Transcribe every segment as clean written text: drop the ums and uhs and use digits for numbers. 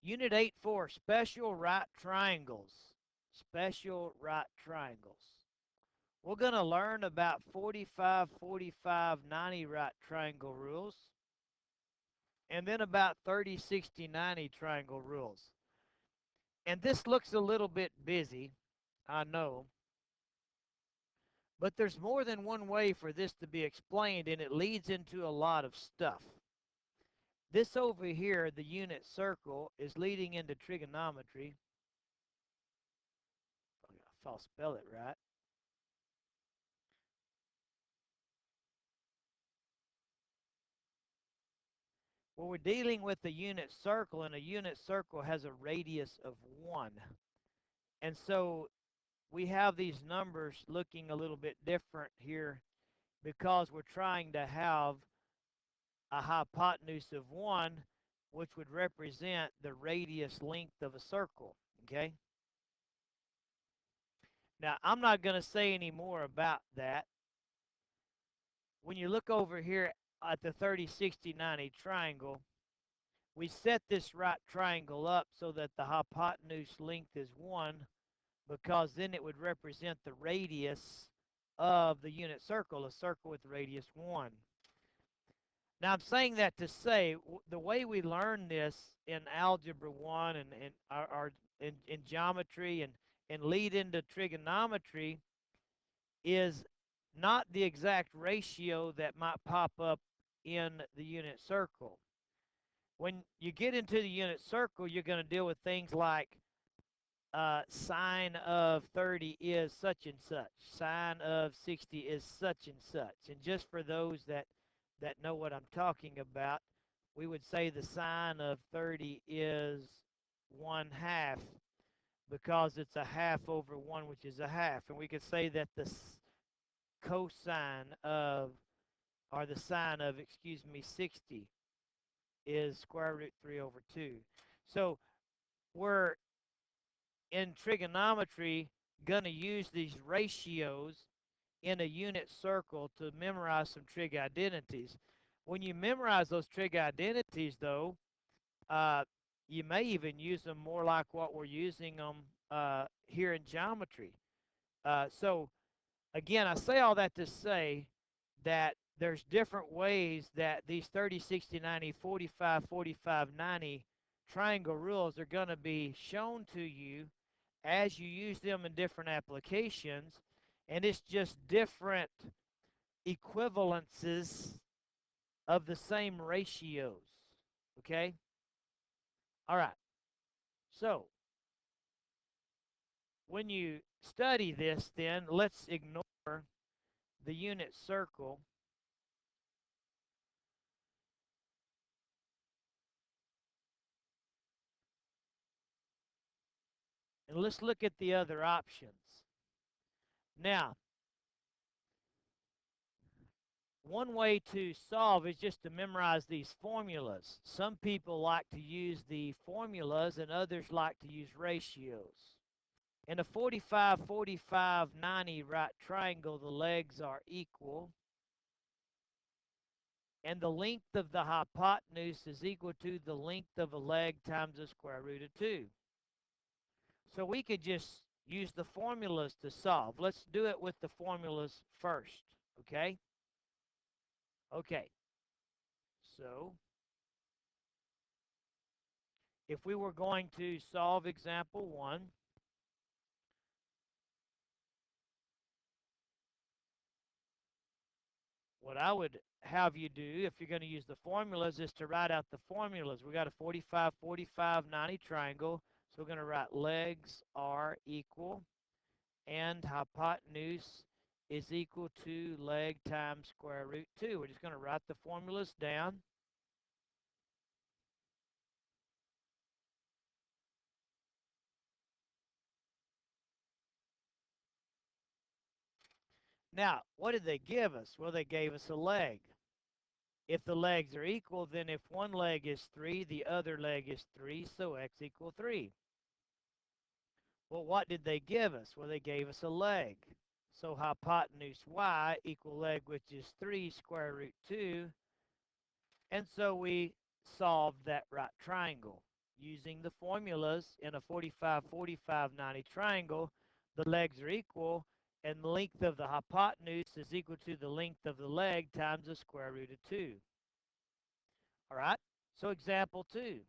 Unit 8.4, special right triangles. Special right triangles. We're going to learn about 45, 45, 90 right triangle rules, and then about 30, 60, 90 triangle rules. And this looks a little bit busy, I know, but there's more than one way for this to be explained, and it leads into a lot of stuff. This over here, the unit circle, is leading into trigonometry. If I'll spell it right. Well, we're dealing with a unit circle, and a unit circle has a radius of 1. And so we have these numbers looking a little bit different here because we're trying to have a hypotenuse of 1, which would represent the radius length of a circle, okay? Now, I'm not going to say any more about that. When you look over here at the 30, 60, 90 triangle, we set this right triangle up so that the hypotenuse length is 1, because then it would represent the radius of the unit circle, a circle with radius 1. Now, I'm saying that to say the way we learn this in Algebra 1 and in geometry and lead into trigonometry is not the exact ratio that might pop up in the unit circle. When you get into the unit circle, you're going to deal with things like sine of 30 is such and such. Sine of 60 is such and such. And just for those that know what I'm talking about, we would say the sine of 30 is 1/2 because it's a half over 1, which is a half. And we could say that the cosine of, or the sine of, excuse me, 60 is square root 3 over 2. So we're in trigonometry going to use these ratios in a unit circle to memorize some trig identities. When you memorize those trig identities, though, uh, you may even use them more like what we're using them here in geometry. So again, I say all that to say that there's different ways that these 30, 60, 90, 45, 45, 90 triangle rules are going to be shown to you as you use them in different applications, and it's just different equivalences of the same ratios. Okay? All right. So, when you study this, then let's ignore the unit circle. And let's look at the other options. Now, one way to solve is just to memorize these formulas. Some people like to use the formulas and others like to use ratios. In a 45, 45, 90 right triangle, the legs are equal. And the length of the hypotenuse is equal to the length of a leg times the square root of 2. So we could just use the formulas to solve. Let's do it with the formulas first, okay? Okay, so if we were going to solve example 1, what I would have you do if you're going to use the formulas is to write out the formulas. We got a 45, 45, 90 triangle. So we're going to write legs are equal and hypotenuse is equal to leg times square root 2. We're just going to write the formulas down. Now, what did they give us? Well, they gave us a leg. If the legs are equal, then if one leg is 3, the other leg is 3, so x equals 3. Well, what did they give us? Well, they gave us a leg. So hypotenuse y equal leg, which is 3 square root 2. And so we solved that right triangle. using the formulas in a 45, 45, 90 triangle, the legs are equal, and the length of the hypotenuse is equal to the length of the leg times the square root of 2. All right? So example 2.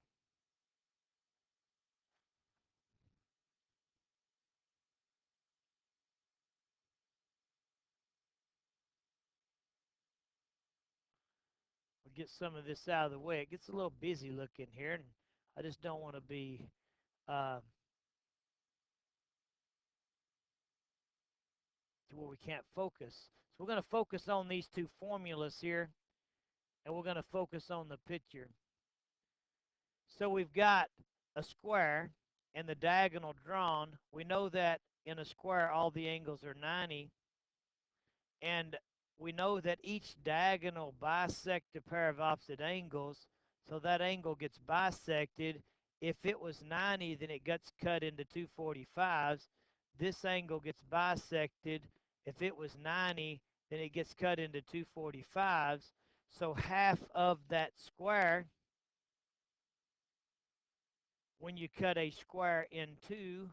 We'll get some of this out of the way. It gets a little busy looking here, and I just don't want to be uh, to where we can't focus. So we're going to focus on these two formulas here, and we're going to focus on the picture. So we've got a square and the diagonal drawn. We know that in a square all the angles are 90, and we know that each diagonal bisects a pair of opposite angles, so that angle gets bisected. If it was 90, then it gets cut into 245s. This angle gets bisected. If it was 90, then it gets cut into 245s. So half of that square, when you cut a square in two,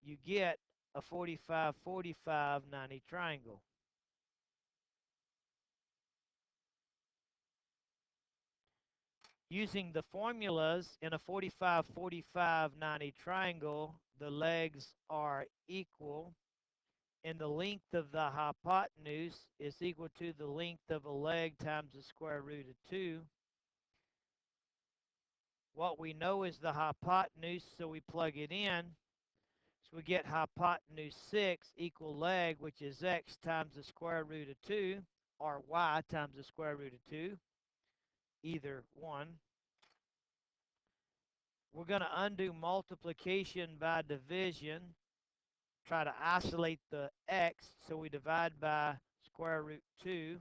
you get a 45, 45, 90 triangle. Using the formulas in a 45, 45, 90 triangle, the legs are equal, and the length of the hypotenuse is equal to the length of a leg times the square root of 2. What we know is the hypotenuse, so we plug it in. So we get hypotenuse 6 equal leg, which is x times the square root of 2, or y times the square root of 2, either one. We're going to undo multiplication by division, try to isolate the x, so we divide by square root 2.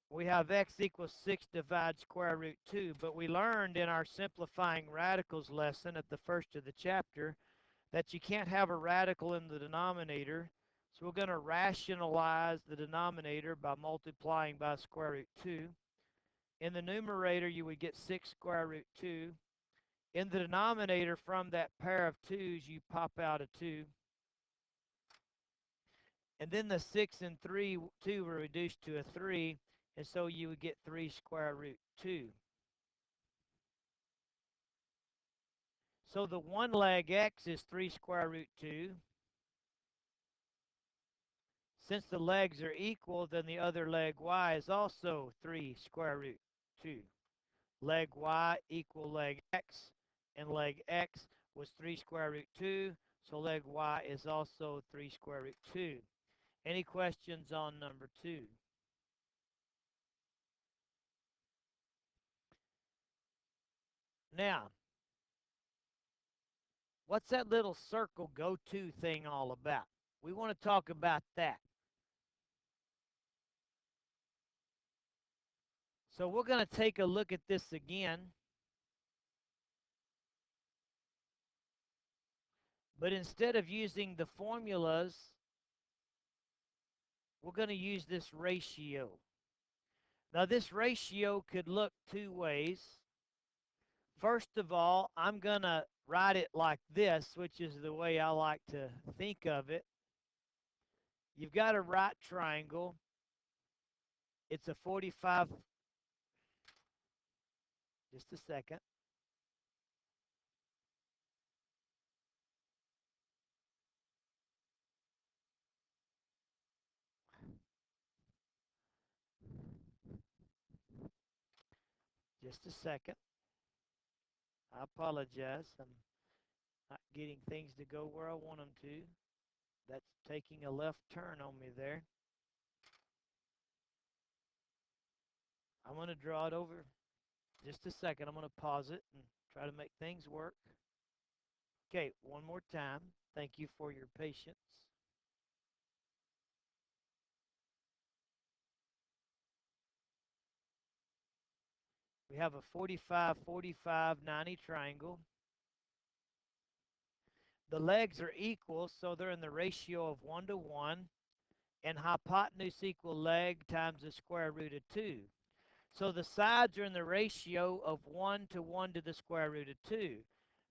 We have x equals 6 divided square root 2, but we learned in our simplifying radicals lesson at the first of the chapter that you can't have a radical in the denominator, so we're going to rationalize the denominator by multiplying by square root 2. In the numerator, you would get 6 square root 2. In the denominator, from that pair of 2's, you pop out a 2. And then the 6 and 2 were reduced to a 3, and so you would get 3 square root 2. So the one leg x is 3 square root 2. Since the legs are equal, then the other leg y is also 3 square root 2. Leg y equal leg x, and leg x was 3 square root 2, so leg y is also 3 square root 2. Any questions on number 2? Now, what's that little circle go-to thing all about? We want to talk about that. So we're going to take a look at this again. But instead of using the formulas, we're going to use this ratio. Now, this ratio could look two ways. First of all, I'm going to write it like this, which is the way I like to think of it. You've got a right triangle. It's a 45. Just a second. Just a second. I apologize. I'm not getting things to go where I want them to. That's taking a left turn on me there. I'm going to draw it over. Just a second. I'm going to pause it and try to make things work. Okay, one more time. Thank you for your patience. We have a 45, 45, 90 triangle. The legs are equal, so they're in the ratio of 1 to 1. And hypotenuse equal leg times the square root of 2. So the sides are in the ratio of 1 to 1 to the square root of 2.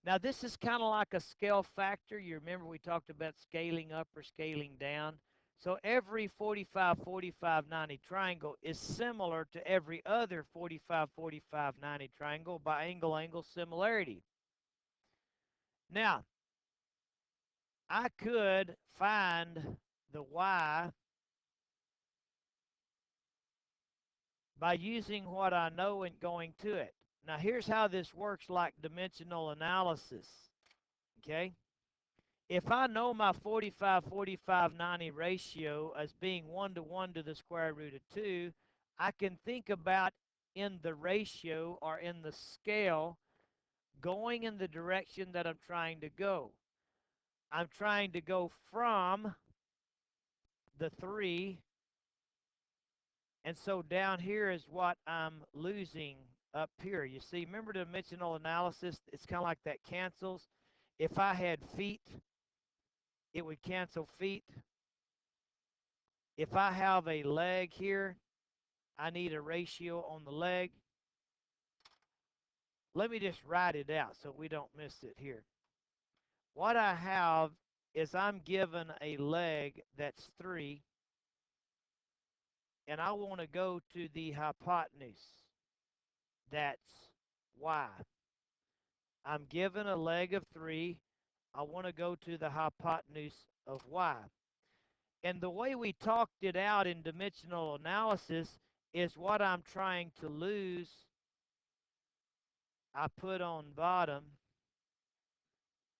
Now this is kind of like a scale factor. You remember we talked about scaling up or scaling down. So every 45, 45, 90 triangle is similar to every other 45, 45, 90 triangle by angle-angle similarity. Now, I could find the y by using what I know and going to it. Now, here's how this works like dimensional analysis, okay? If I know my 45, 45, 90 ratio as being 1 to 1 to the square root of 2, I can think about in the ratio or in the scale going in the direction that I'm trying to go. I'm trying to go from the 3, and so down here is what I'm losing up here. You see, remember dimensional analysis? It's kind of like that cancels. If I had feet, it would cancel feet. If I have a leg here, I need a ratio on the leg. Let me just write it out so we don't miss it here. What I have is I'm given a leg that's 3, and I want to go to the hypotenuse. That's y. I'm given a leg of 3. I want to go to the hypotenuse of y. And the way we talked it out in dimensional analysis is what I'm trying to lose, I put on bottom.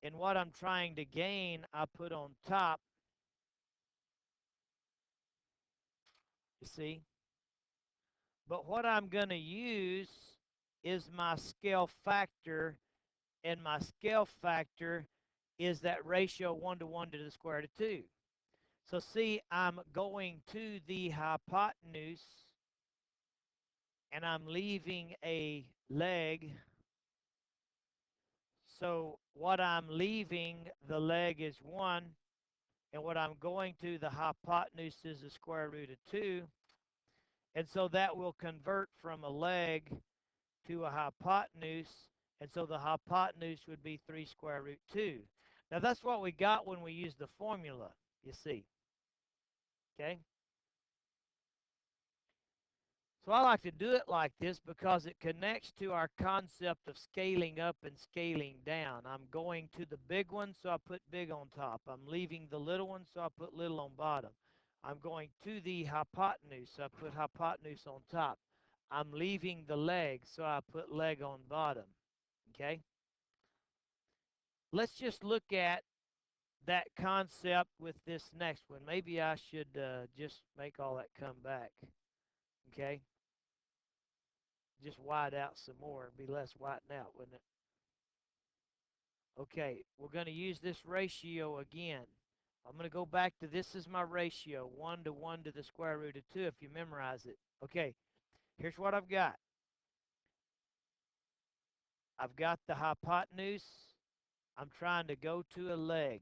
And what I'm trying to gain, I put on top. You see? But what I'm going to use is my scale factor, and my scale factor is that ratio 1 to 1 to the square root of 2. So see, I'm going to the hypotenuse, and I'm leaving a leg. So what I'm leaving, the leg is 1, and what I'm going to the hypotenuse is the square root of 2. And so that will convert from a leg to a hypotenuse, and so the hypotenuse would be 3 square root 2. Now that's what we got when we used the formula, you see. Okay? So I like to do it like this because it connects to our concept of scaling up and scaling down. I'm going to the big one, so I put big on top. I'm leaving the little one, so I put little on bottom. I'm going to the hypotenuse, so I put hypotenuse on top. I'm leaving the leg, so I put leg on bottom. Okay? Let's just look at that concept with this next one. Maybe I should just make all that come back. Okay? Just wide out some more and be less whiting out, wouldn't it? Okay, we're going to use this ratio again. I'm going to go back to this is my ratio, 1 to 1 to the square root of 2 if you memorize it. Okay, here's what I've got. I've got the hypotenuse. I'm trying to go to a leg.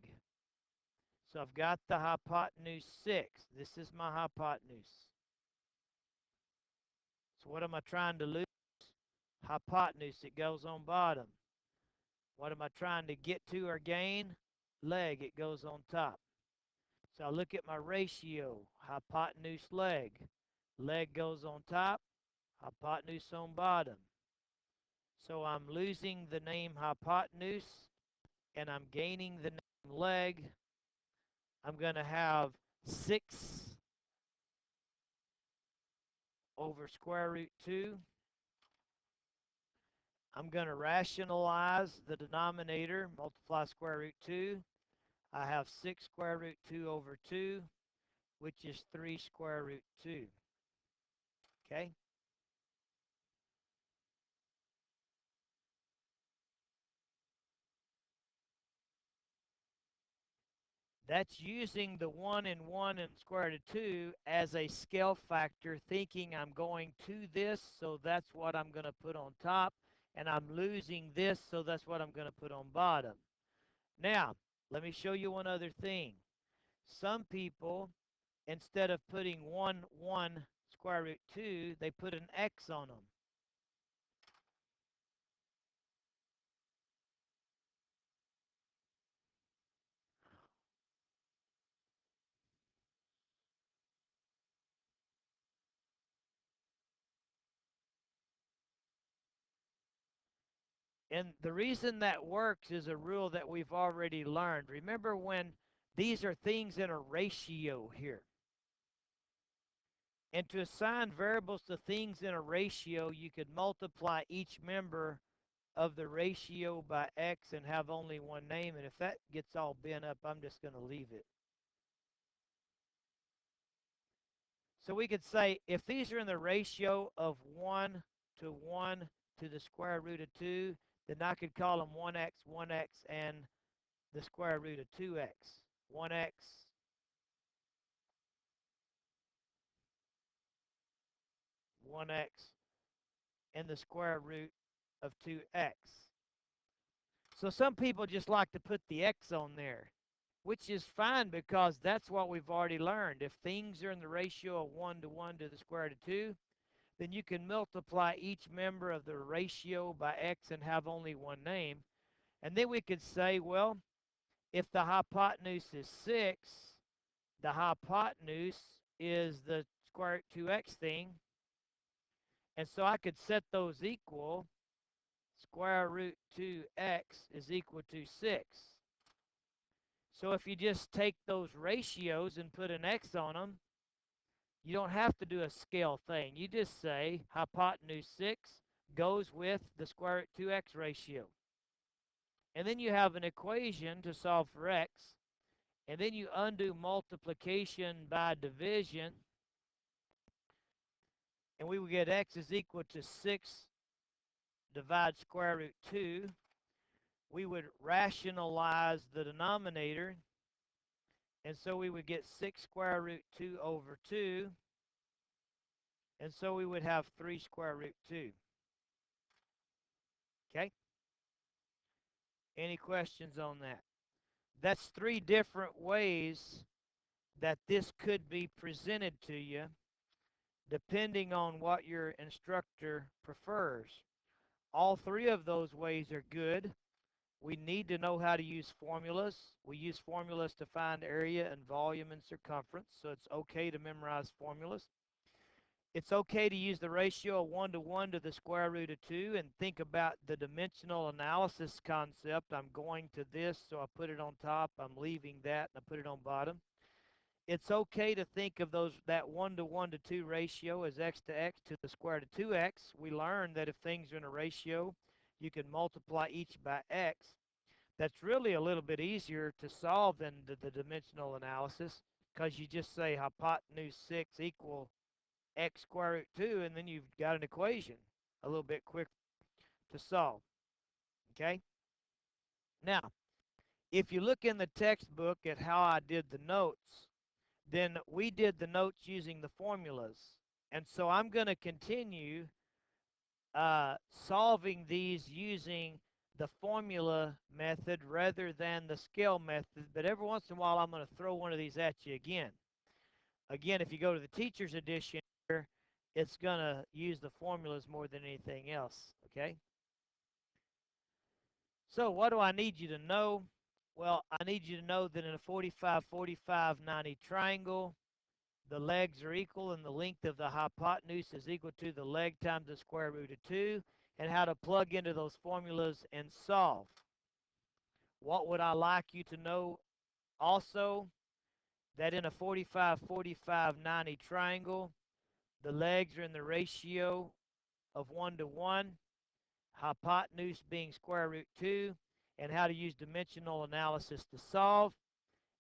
So I've got the hypotenuse 6. This is my hypotenuse. So what am I trying to lose? Hypotenuse, it goes on bottom. What am I trying to get to or gain? Leg, it goes on top. So I look at my ratio, hypotenuse leg. Leg goes on top, hypotenuse on bottom. So I'm losing the name hypotenuse and I'm gaining the name leg. I'm going to have 6 over square root 2. I'm going to rationalize the denominator, multiply square root 2. I have 6 square root 2 over 2, which is 3 square root 2. Okay? That's using the 1 and 1 and square root of 2 as a scale factor, thinking I'm going to this, so that's what I'm going to put on top, and I'm losing this, so that's what I'm going to put on bottom. Now, let me show you one other thing. Some people, instead of putting 1, 1 square root 2, they put an x on them. And the reason that works is a rule that we've already learned. Remember when these are things in a ratio here. And to assign variables to things in a ratio, you could multiply each member of the ratio by x and have only one name. And if that gets all bent up, I'm just going to leave it. So we could say if these are in the ratio of 1 to 1 to the square root of 2, then I could call them 1x, 1x, and the square root of 2x. 1x, 1x, and the square root of 2x. So some people just like to put the x on there, which is fine because that's what we've already learned. If things are in the ratio of 1 to 1 to the square root of 2, then you can multiply each member of the ratio by x and have only one name. And then we could say, well, if the hypotenuse is 6, the hypotenuse is the square root 2x thing. And so I could set those equal. Square root 2x is equal to 6. So if you just take those ratios and put an x on them, you don't have to do a scale thing. You just say hypotenuse 6 goes with the square root 2x ratio. And then you have an equation to solve for x. And then you undo multiplication by division. And we will get x is equal to 6 divide square root 2. We would rationalize the denominator. And so we would get 6 square root 2 over 2. And so we would have 3 square root 2. Okay? Any questions on that? That's 3 different ways that this could be presented to you depending on what your instructor prefers. All 3 of those ways are good. We need to know how to use formulas. We use formulas to find area and volume and circumference, so it's okay to memorize formulas. It's okay to use the ratio of 1 to 1 to the square root of 2 and think about the dimensional analysis concept. I'm going to this, so I put it on top. I'm leaving that, and I put it on bottom. It's okay to think of that 1 to 1 to 2 ratio as x to x to the square root of 2x. We learned that if things are in a ratio, you can multiply each by x. That's really a little bit easier to solve than the dimensional analysis because you just say hypotenuse 6 equal x square root 2, and then you've got an equation a little bit quicker to solve. Okay? Now, if you look in the textbook at how I did the notes, then we did the notes using the formulas. And so I'm going to continue solving these using the formula method rather than the scale method. But every once in a while, I'm going to throw one of these at you again. Again, if you go to the teacher's edition here, it's going to use the formulas more than anything else, okay? So what do I need you to know? Well, I need you to know that in a 45, 45, 90 triangle, the legs are equal and the length of the hypotenuse is equal to the leg times the square root of 2, and how to plug into those formulas and solve. What would I like you to know also? That in a 45, 45, 90 triangle, the legs are in the ratio of 1 to 1, hypotenuse being square root 2, and how to use dimensional analysis to solve.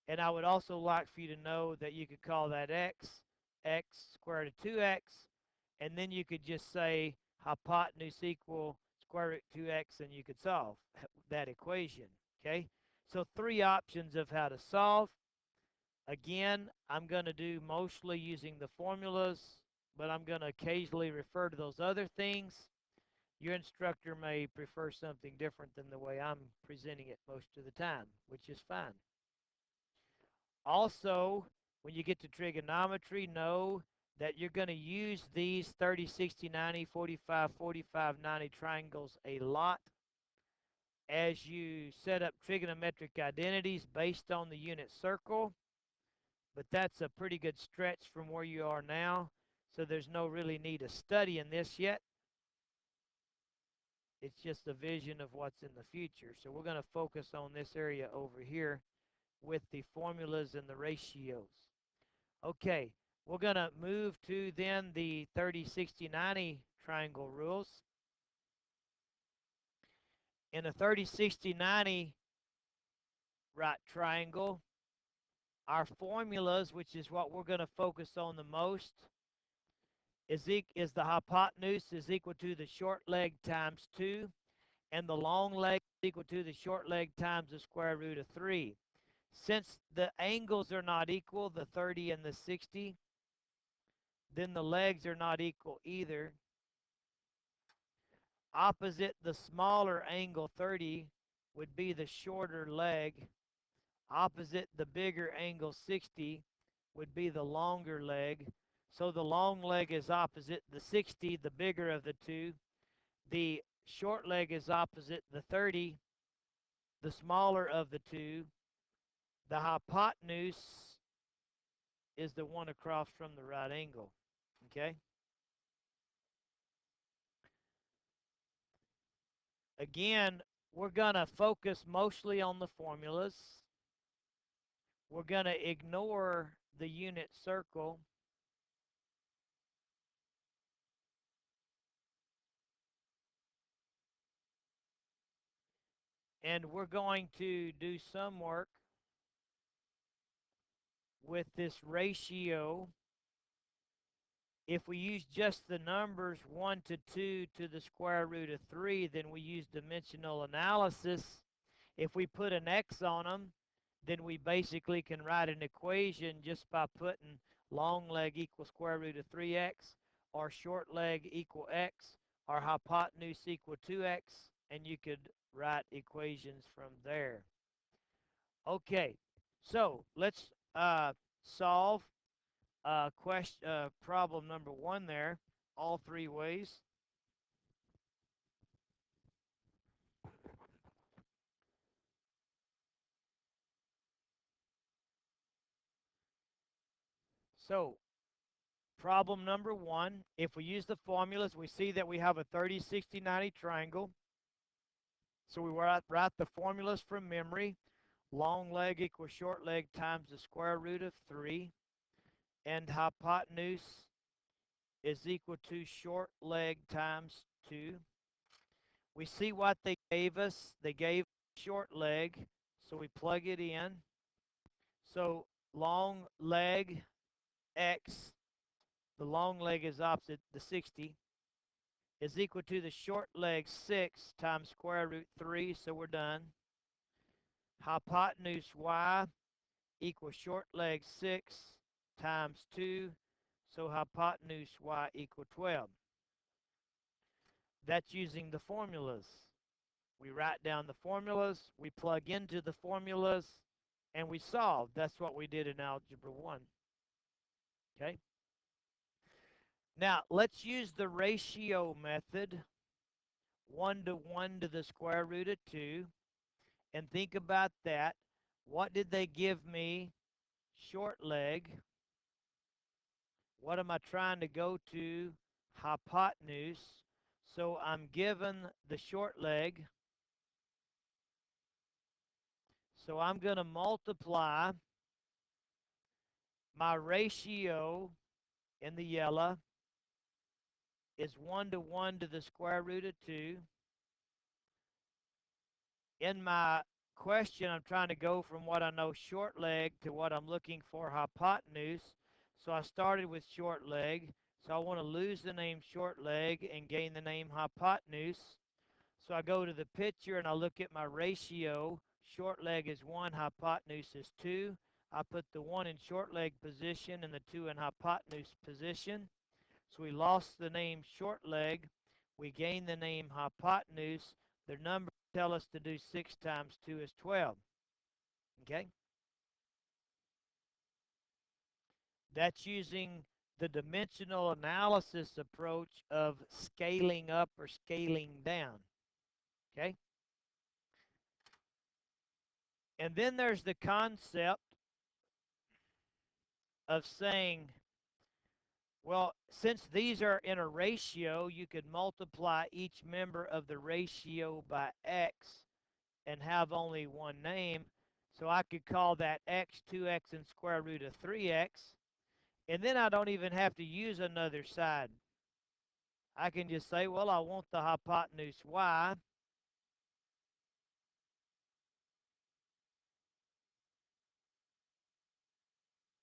And I would also like for you to know that you could call that x square root of 2x, and then you could just say hypotenuse equal square root 2x, and you could solve that equation, okay? So 3 options of how to solve. Again, I'm going to do mostly using the formulas, but I'm going to occasionally refer to those other things. Your instructor may prefer something different than the way I'm presenting it most of the time, which is fine. Also, when you get to trigonometry, know that you're going to use these 30, 60, 90, 45, 45, 90 triangles a lot as you set up trigonometric identities based on the unit circle, but that's a pretty good stretch from where you are now, so there's no really need of studying this yet. It's just a vision of what's in the future. So we're going to focus on this area over here with the formulas and the ratios. Okay, we're going to move to then the 30, 60, 90 triangle rules. In a 30, 60, 90 right triangle, our formulas, which is what we're going to focus on the most, is the hypotenuse is equal to the short leg times 2, and the long leg is equal to the short leg times the square root of 3. Since the angles are not equal, the 30 and the 60, then the legs are not equal either. Opposite the smaller angle 30 would be the shorter leg. Opposite the bigger angle 60 would be the longer leg. So the long leg is opposite the 60, the bigger of the two. The short leg is opposite the 30, the smaller of the two. The hypotenuse is the one across from the right angle. Okay? Again, we're going to focus mostly on the formulas. We're going to ignore the unit circle. And we're going to do some work with this ratio. If we use just the numbers 1 to 2 to the square root of 3, then we use dimensional analysis. If we put an x on them, then we basically can write an equation just by putting long leg equals square root of 3x, or short leg equal x, or hypotenuse equal 2x, and you could write equations from there. Okay, so let's solve problem number 1 there, all 3 ways. So problem number 1, if we use the formulas, we see that we have a 30, 60, 90 triangle. So we write the formulas from memory. Long leg equals short leg times the square root of 3. And hypotenuse is equal to short leg times 2. We see what they gave us. They gave short leg, so we plug it in. So long leg x, the long leg is opposite the 60, is equal to the short leg 6 times square root 3, so we're done. Hypotenuse y equals short leg 6 times 2, so hypotenuse y equal 12. That's using the formulas. We write down the formulas, we plug into the formulas, and we solve. That's what we did in Algebra 1. Okay? Now, let's use the ratio method, 1 to 1 to the square root of 2, and think about that. What did they give me? Short leg. What am I trying to go to? Hypotenuse. So I'm given the short leg. So I'm going to multiply my ratio in the yellow is 1 to 1 to the square root of 2. In my question, I'm trying to go from what I know short leg to what I'm looking for hypotenuse. So I started with short leg. So I want to lose the name short leg and gain the name hypotenuse. So I go to the picture and I look at my ratio. Short leg is 1, hypotenuse is 2. I put the 1 in short leg position and the 2 in hypotenuse position. So we lost the name short leg. We gained the name hypotenuse. The numbers tell us to do 6 times 2 is 12. Okay? That's using the dimensional analysis approach of scaling up or scaling down. Okay? And then there's the concept of saying, well, since these are in a ratio, you could multiply each member of the ratio by x and have only one name. So I could call that x 2x and square root of 3x. And then I don't even have to use another side. I can just say, well, I want the hypotenuse y.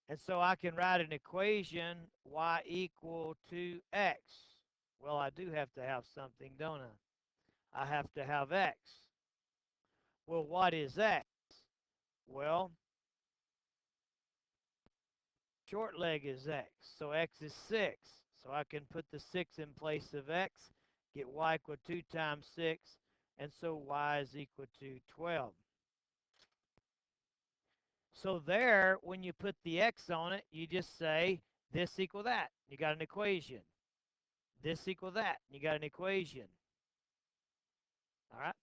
And so I can write an equation, y equal to x. Well, I do have to have something, don't I? I have to have x. Well, what is x? Well, short leg is x, so x is 6. So I can put the 6 in place of x, get y equal to 2 times 6, and so y is equal to 12. So there, when you put the x on it, you just say this equal that. You got an equation. This equal that. You got an equation. All right?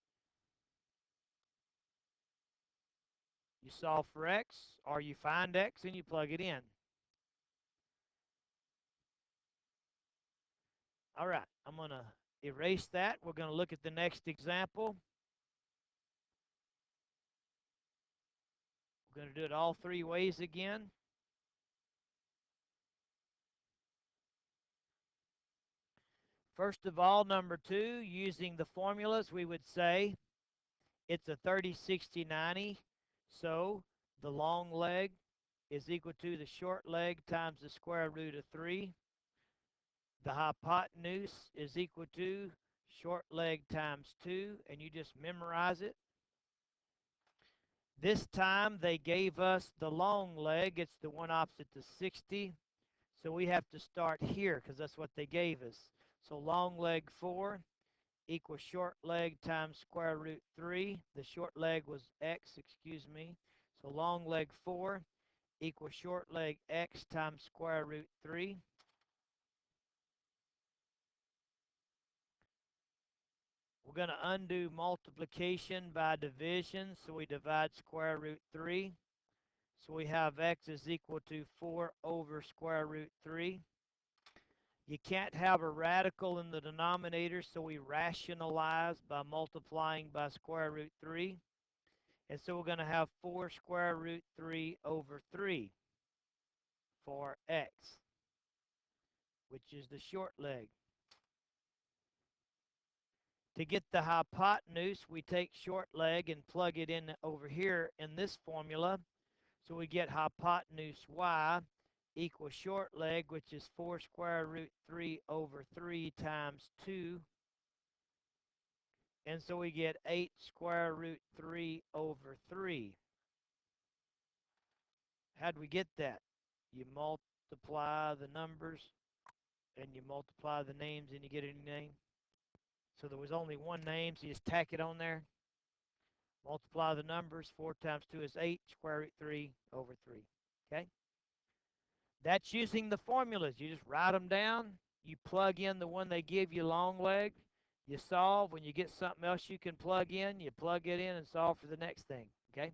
You solve for x, or you find x and you plug it in. All right, I'm going to erase that. We're going to look at the next example. We're going to do it all three ways again. First of all, number 2, using the formulas, we would say it's a 30, 60, 90. So the long leg is equal to the short leg times the square root of 3. The hypotenuse is equal to short leg times 2, and you just memorize it. This time they gave us the long leg. It's the one opposite to 60. So we have to start here because that's what they gave us. So long leg 4 equals short leg times square root 3. The short leg was x, excuse me. So long leg 4 equals short leg x times square root 3. We're going to undo multiplication by division, so we divide square root 3. So we have x is equal to 4 over square root 3. You can't have a radical in the denominator, so we rationalize by multiplying by square root 3. And so we're going to have 4 square root 3 over 3 for x, which is the short leg. To get the hypotenuse, we take short leg and plug it in over here in this formula. So we get hypotenuse y equals short leg, which is 4 square root 3 over 3 times 2. And so we get 8 square root 3 over 3. How do we get that? You multiply the numbers and you multiply the names and you get a new name. So there was only one name, so you just tack it on there. Multiply the numbers. 4 times 2 is 8, square root 3 over 3. Okay? That's using the formulas. You just write them down. You plug in the one they give you, long leg. You solve. When you get something else you can plug in, you plug it in and solve for the next thing. Okay?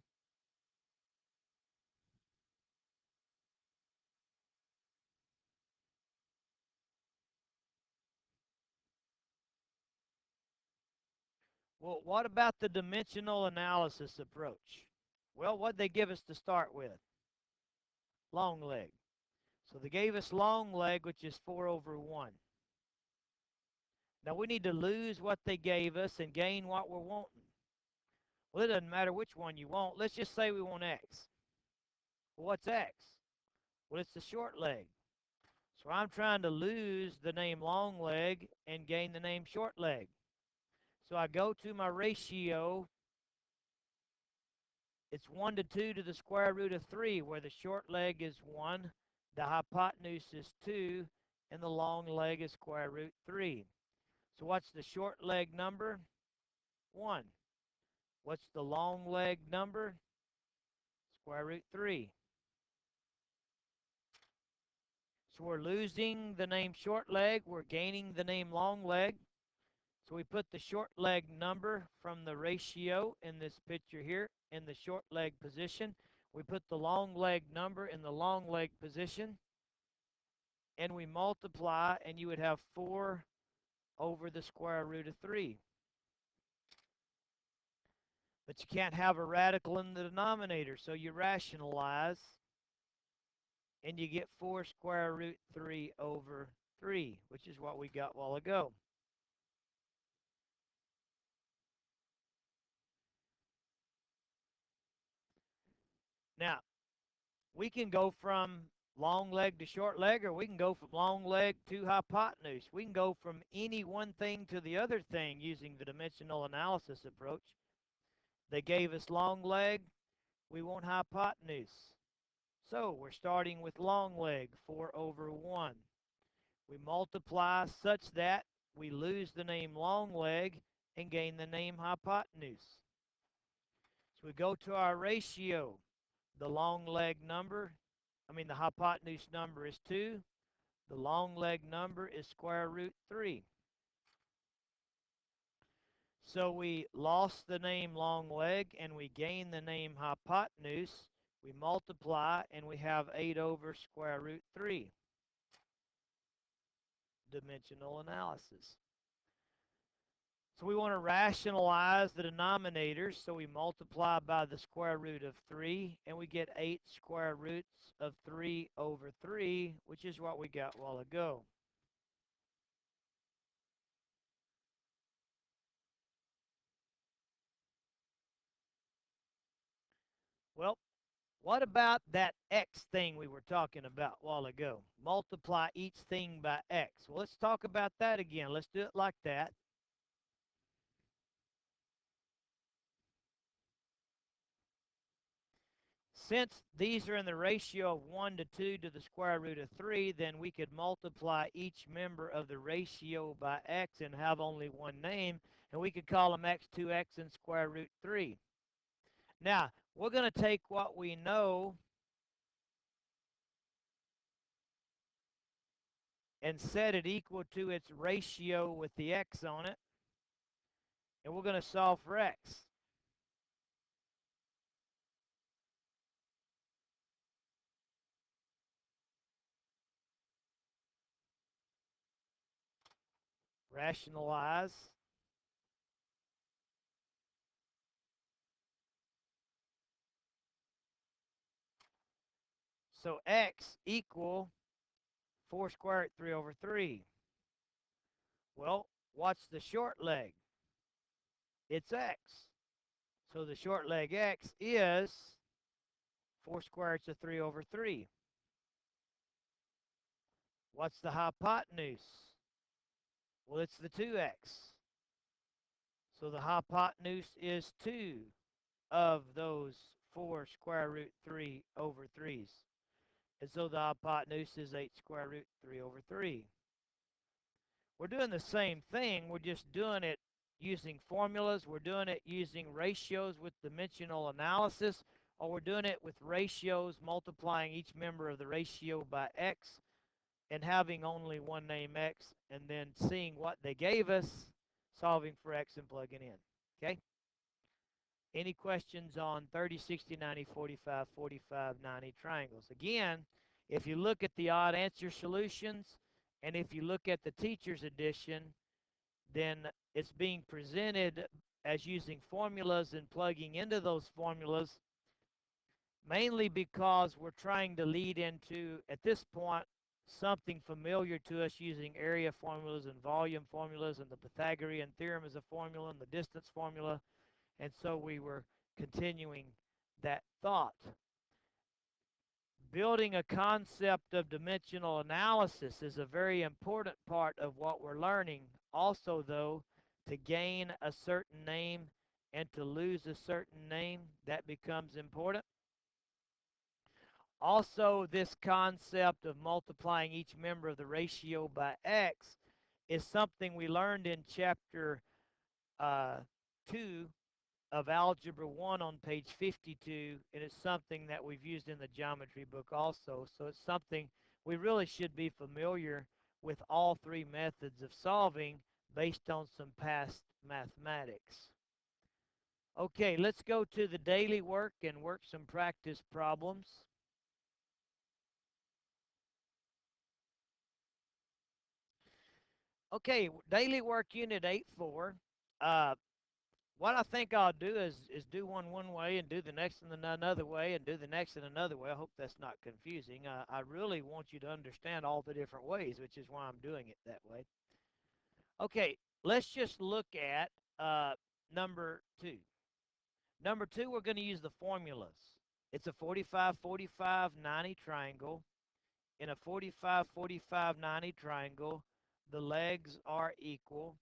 Well, what about the dimensional analysis approach? Well, what they give us to start with? Long leg. So they gave us long leg, which is 4 over 1. Now we need to lose what they gave us and gain what we're wanting. Well, it doesn't matter which one you want. Let's just say we want x. Well, what's x? Well, it's the short leg. So I'm trying to lose the name long leg and gain the name short leg. So I go to my ratio. It's 1 to 2 to the square root of 3, where the short leg is 1, the hypotenuse is 2, and the long leg is square root 3. So what's the short leg number? 1. What's the long leg number? Square root 3. So we're losing the name short leg, we're gaining the name long leg. So we put the short leg number from the ratio in this picture here in the short leg position. We put the long leg number in the long leg position, and we multiply, and you would have 4 over the square root of 3. But you can't have a radical in the denominator, so you rationalize, and you get 4 square root 3 over 3, which is what we got a while ago. Now, we can go from long leg to short leg, or we can go from long leg to hypotenuse. We can go from any one thing to the other thing using the dimensional analysis approach. They gave us long leg, we want hypotenuse. So we're starting with long leg, 4 over 1. We multiply such that we lose the name long leg and gain the name hypotenuse. So we go to our ratio. The long leg number, the hypotenuse number is 2. The long leg number is square root 3. So we lost the name long leg and we gain the name hypotenuse. We multiply and we have 8 over square root 3. Dimensional analysis. So we want to rationalize the denominators, so we multiply by the square root of 3, and we get 8 square roots of 3 over 3, which is what we got a while ago. Well, what about that x thing we were talking about a while ago? Multiply each thing by x. Well, let's talk about that again. Let's do it like that. Since these are in the ratio of 1 to 2 to the square root of 3, then we could multiply each member of the ratio by x and have only one name, and we could call them x2x and square root 3. Now, we're going to take what we know and set it equal to its ratio with the x on it, and we're going to solve for x. Rationalize. So x equal 4 squared 3 over 3. Well, what's the short leg? It's x. So the short leg x is 4 squared to 3 over 3. What's the hypotenuse? Well, it's the 2x. So the hypotenuse is 2 of those 4 square root 3 over 3's. And so the hypotenuse is 8 square root 3 over 3. We're doing the same thing. We're just doing it using formulas. We're doing it using ratios with dimensional analysis, or we're doing it with ratios, multiplying each member of the ratio by x and having only one name x, and then seeing what they gave us, solving for x and plugging in. Okay? Any questions on 30, 60, 90, 45, 45, 90 triangles? Again, if you look at the odd answer solutions, and if you look at the teacher's edition, then it's being presented as using formulas and plugging into those formulas, mainly because we're trying to lead into, at this point, something familiar to us using area formulas and volume formulas, and the Pythagorean theorem as a formula and the distance formula. And so we were continuing that thought. Building a concept of dimensional analysis is a very important part of what we're learning. Also, though, to gain a certain name and to lose a certain name, that becomes important. Also, this concept of multiplying each member of the ratio by x is something we learned in chapter 2 of Algebra 1 on page 52, and it's something that we've used in the geometry book also. So it's something we really should be familiar with all three methods of solving based on some past mathematics. Okay, let's go to the daily work and work some practice problems. Okay, daily work unit 8.4. What I think I'll do is do one way and do the next in another way and do the next in another way. I hope that's not confusing. I really want you to understand all the different ways, which is why I'm doing it that way. Okay, let's just look at number 2. Number 2, we're going to use the formulas. It's a 45, 45, 90 triangle. In a 45, 45, 90 triangle, the legs are equal,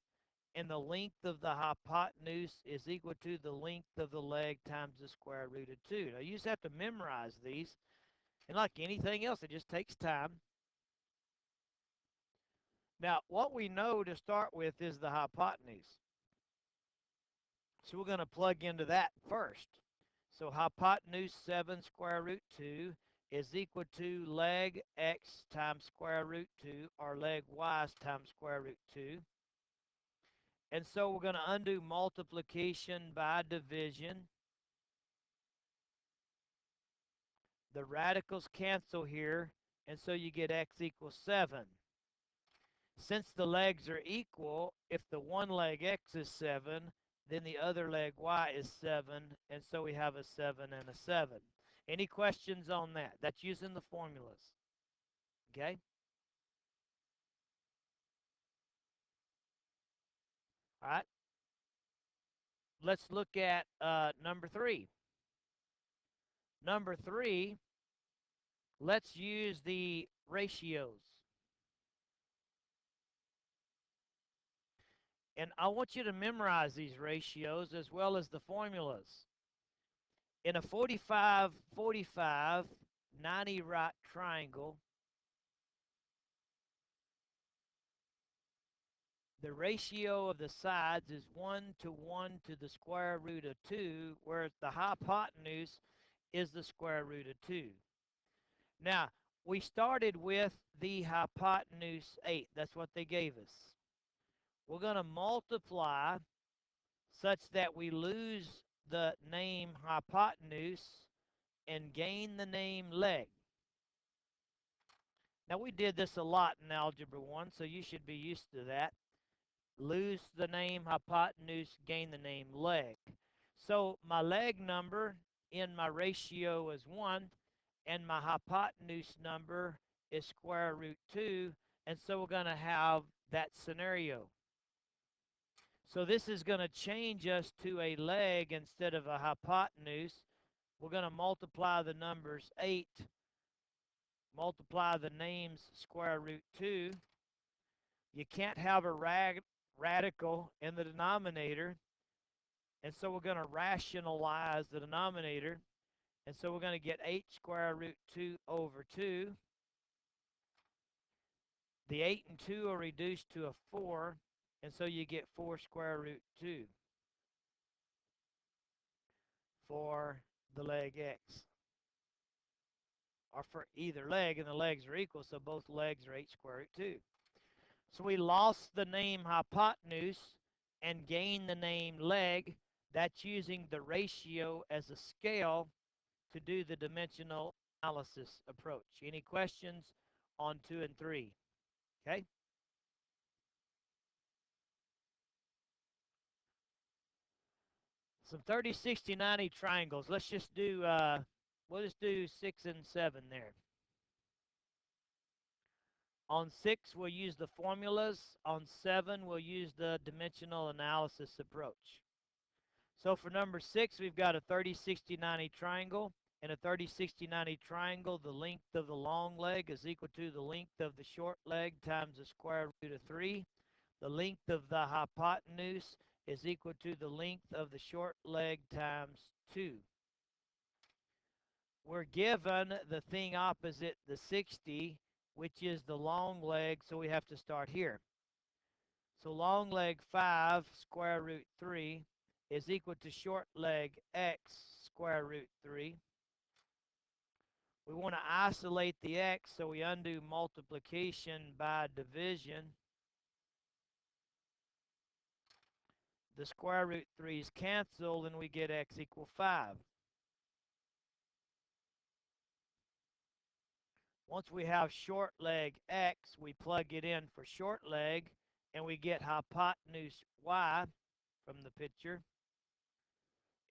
and the length of the hypotenuse is equal to the length of the leg times the square root of 2. Now, you just have to memorize these, and like anything else, it just takes time. Now, what we know to start with is the hypotenuse. So we're going to plug into that first. So hypotenuse 7 square root 2 is equal to leg x times square root 2, or leg y times square root 2. And so we're going to undo multiplication by division. The radicals cancel here, and so you get x equals 7. Since the legs are equal, if the one leg x is 7, then the other leg y is 7, and so we have a 7 and a 7. Any questions on that? That's using the formulas. Okay? All right. Let's look at number 3. Number 3, let's use the ratios. And I want you to memorize these ratios as well as the formulas. In a 45, 45, 90 right triangle, the ratio of the sides is 1 to 1 to the square root of 2, whereas the hypotenuse is the square root of 2. Now, we started with the hypotenuse 8. That's what they gave us. We're going to multiply such that we lose the name hypotenuse and gain the name leg. Now, we did this a lot in Algebra 1, so you should be used to that. Lose the name hypotenuse, gain the name leg. So my leg number in my ratio is 1, and my hypotenuse number is square root 2, and so we're going to have that scenario. So this is going to change us to a leg instead of a hypotenuse. We're going to multiply the numbers 8, multiply the names square root 2. You can't have a radical in the denominator, and so we're going to rationalize the denominator, and so we're going to get 8 square root 2 over 2. The 8 and 2 are reduced to a 4, and so you get 4 square root 2 for the leg x, or for either leg, and the legs are equal, so both legs are 8 square root 2. So we lost the name hypotenuse and gained the name leg. That's using the ratio as a scale to do the dimensional analysis approach. Any questions on 2 and 3? Okay. Some 30, 60, 90 triangles. Let's just do, we'll just do 6 and 7 there. On 6, we'll use the formulas. On 7, we'll use the dimensional analysis approach. So for number 6, we've got a 30, 60, 90 triangle. In a 30, 60, 90 triangle, the length of the long leg is equal to the length of the short leg times the square root of 3. The length of the hypotenuse is equal to the length of the short leg times 2. We're given the thing opposite the 60, which is the long leg, so we have to start here. So long leg 5 square root 3 is equal to short leg x square root 3. We want to isolate the x, so we undo multiplication by division. The square root 3's cancel, and we get x equal 5. Once we have short leg x, we plug it in for short leg, and we get hypotenuse y from the picture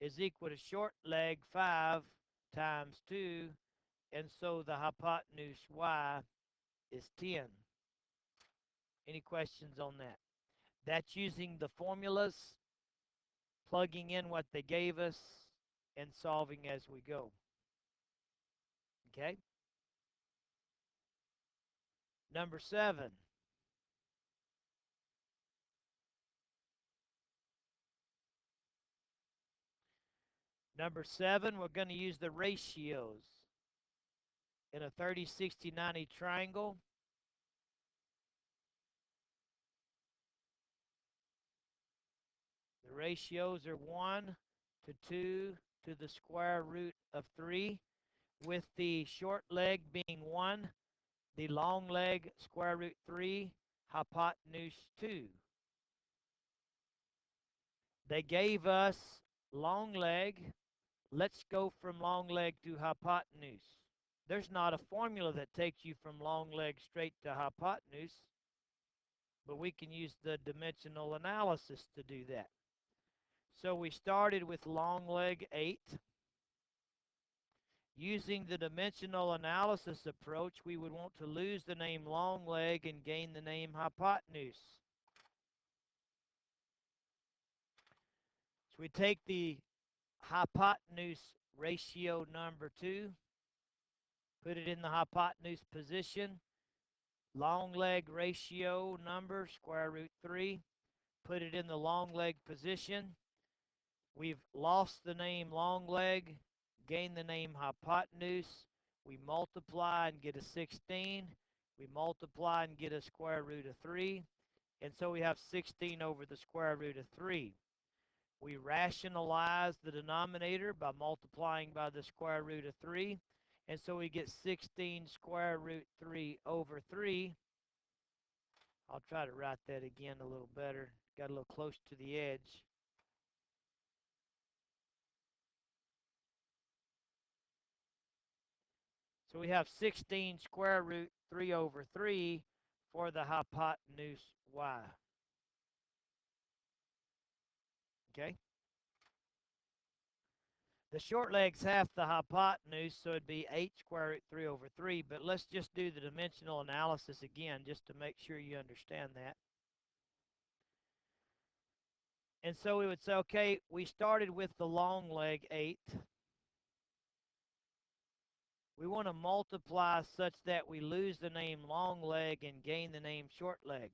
is equal to short leg 5 times 2, and so the hypotenuse y is 10. Any questions on that? That's using the formulas, plugging in what they gave us, and solving as we go. Okay? Number 7. Number 7, we're going to use the ratios in a 30, 60, 90 triangle. The ratios are 1 to 2 to the square root of 3, with the short leg being 1, the long leg square root 3, hypotenuse 2. They gave us long leg. Let's go from long leg to hypotenuse. There's not a formula that takes you from long leg straight to hypotenuse, but we can use the dimensional analysis to do that. So we started with long leg 8. Using the dimensional analysis approach, we would want to lose the name long leg and gain the name hypotenuse. So we take the hypotenuse ratio number 2, put it in the hypotenuse position. Long leg ratio number, square root 3, put it in the long leg position. We've lost the name long leg, gained the name hypotenuse. We multiply and get a 16. We multiply and get a square root of 3. And so we have 16 over the square root of 3. We rationalize the denominator by multiplying by the square root of 3. And so we get 16 square root 3 over 3. I'll try to write that again a little better. Got a little close to the edge. So we have 16 square root 3 over 3 for the hypotenuse y. Okay? The short leg's half the hypotenuse, so it'd be 8 square root 3 over 3. But let's just do the dimensional analysis again just to make sure you understand that. And so we would say, okay, we started with the long leg 8. We want to multiply such that we lose the name long leg and gain the name short leg.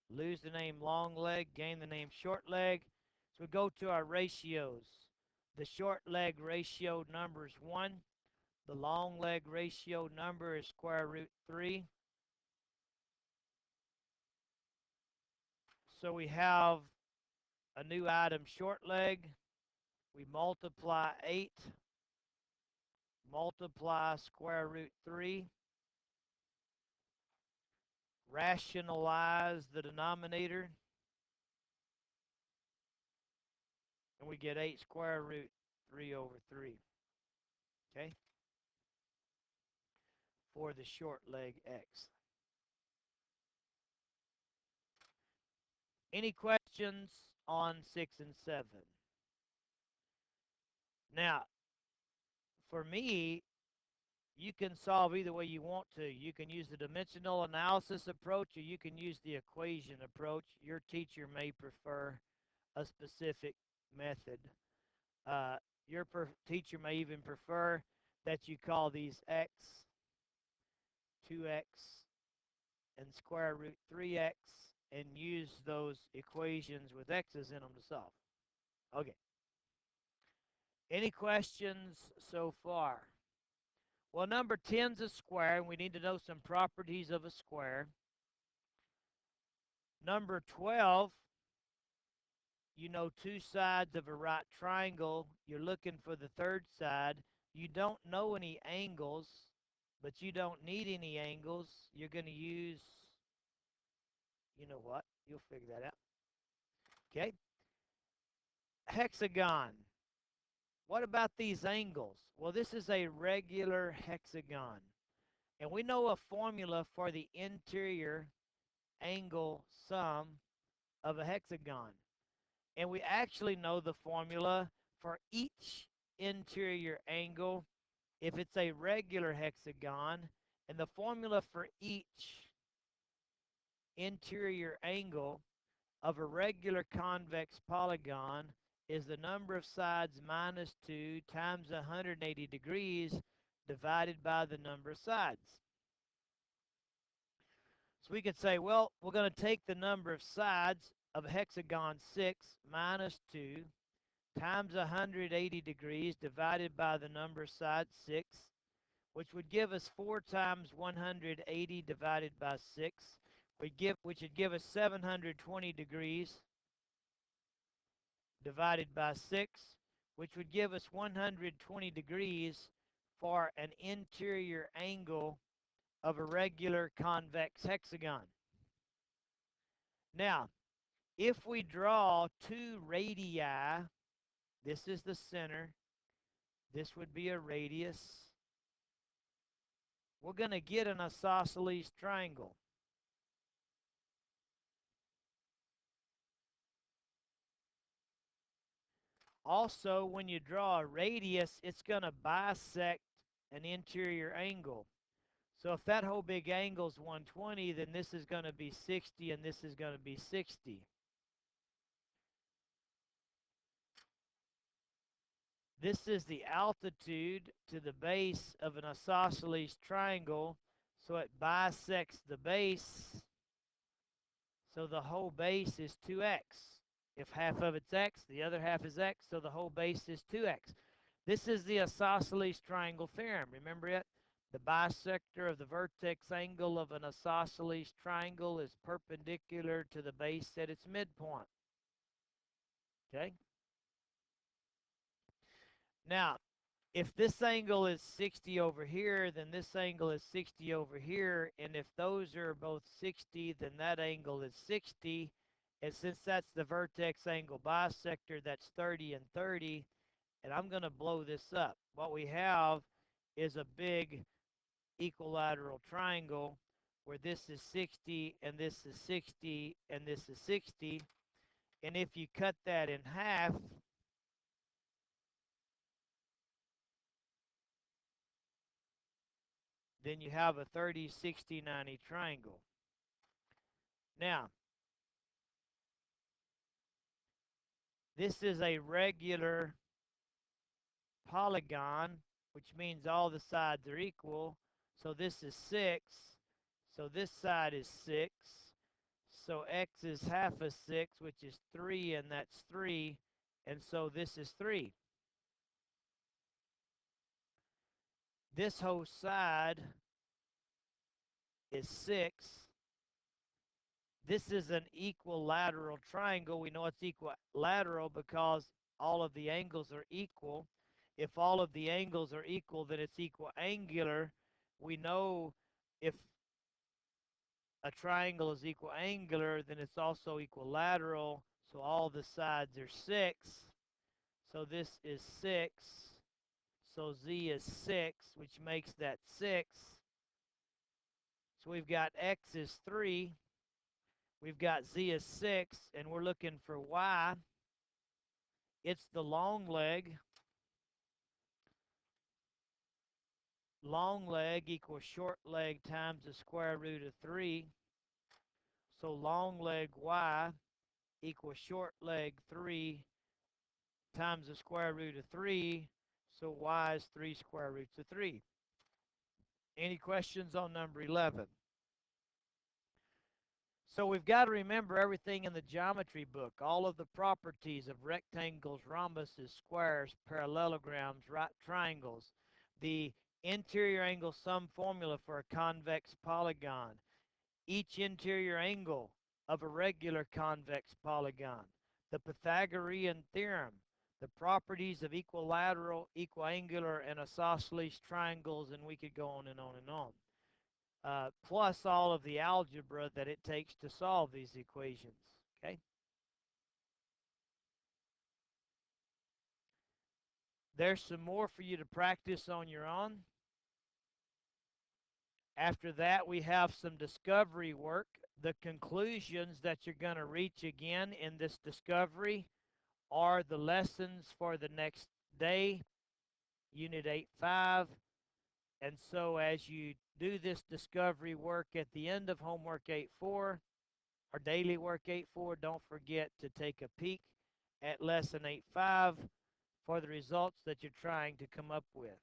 Lose the name long leg, gain the name short leg. So we go to our ratios. The short leg ratio number is 1. The long leg ratio number is square root 3. So we have a new item, short leg. We multiply 8, multiply square root 3, rationalize the denominator, and we get 8 square root 3 over 3. Okay? For the short leg x. Any questions on 6 and 7? Now, for me, you can solve either way you want to. You can use the dimensional analysis approach, or you can use the equation approach. Your teacher may prefer a specific method. Your teacher may even prefer that you call these x, 2x, and square root 3x, and use those equations with x's in them to solve. Okay. Any questions so far? Well, number 10 is a square, and we need to know some properties of a square. Number 12, you know two sides of a right triangle. You're looking for the third side. you don't know any angles, but you don't need any angles, you're going to use, you know what? You'll figure that out. Okay. Hexagon. What about these angles? Well, this is a regular hexagon. And we know a formula for the interior angle sum of a hexagon. And we actually know the formula for each interior angle if it's a regular hexagon. And the formula for each interior angle of a regular convex polygon is the number of sides minus 2 times 180 degrees divided by the number of sides. So we could say, well, we're going to take the number of sides of a hexagon 6 minus 2 times 180 degrees divided by the number of sides 6, which would give us 4 times 180 divided by 6, which would give us 720 degrees divided by 6, which would give us 120 degrees for an interior angle of a regular convex hexagon. Now, if we draw two radii, this is the center, this would be a radius, we're going to get an isosceles triangle. Also, when you draw a radius, it's going to bisect an interior angle. So if that whole big angle is 120, then this is going to be 60 and this is going to be 60. This is the altitude to the base of an isosceles triangle, so it bisects the base, so the whole base is 2x. If half of it's x, the other half is x, so the whole base is 2x. This is the isosceles triangle theorem. Remember it? The bisector of the vertex angle of an isosceles triangle is perpendicular to the base at its midpoint. Okay? Now, if this angle is 60 over here, then this angle is 60 over here. And if those are both 60, then that angle is 60. And since that's the vertex angle bisector, that's 30 and 30. And I'm going to blow this up. What we have is a big equilateral triangle where this is 60 and this is 60 and this is 60. And if you cut that in half, then you have a 30, 60, 90 triangle. Now, this is a regular polygon, which means all the sides are equal. So this is 6. So this side is 6. So x is half of 6, which is 3, and that's 3. And so this is 3. This whole side is 6. This is an equilateral triangle. We know it's equilateral because all of the angles are equal. If all of the angles are equal, then it's equiangular. We know if a triangle is equiangular, then it's also equilateral. So all the sides are 6. So this is 6. So z is 6, which makes that 6. So we've got x is 3. We've got z is 6, and we're looking for y. It's the long leg. Long leg equals short leg times the square root of 3. So long leg y equals short leg 3 times the square root of 3. So y is 3 square roots of 3. Any questions on number 11? So we've got to remember everything in the geometry book, all of the properties of rectangles, rhombuses, squares, parallelograms, right triangles, the interior angle sum formula for a convex polygon, each interior angle of a regular convex polygon, the Pythagorean theorem, the properties of equilateral, equiangular, and isosceles triangles, and we could go on and on and on. Plus all of the algebra that it takes to solve these equations. Okay. There's some more for you to practice on your own. After that, we have some discovery work. The conclusions that you're going to reach again in this discovery are the lessons for the next day, Unit 8.5. And so as you do this discovery work at the end of homework 8.4 or daily work 8.4, don't forget to take a peek at lesson 8.5 for the results that you're trying to come up with.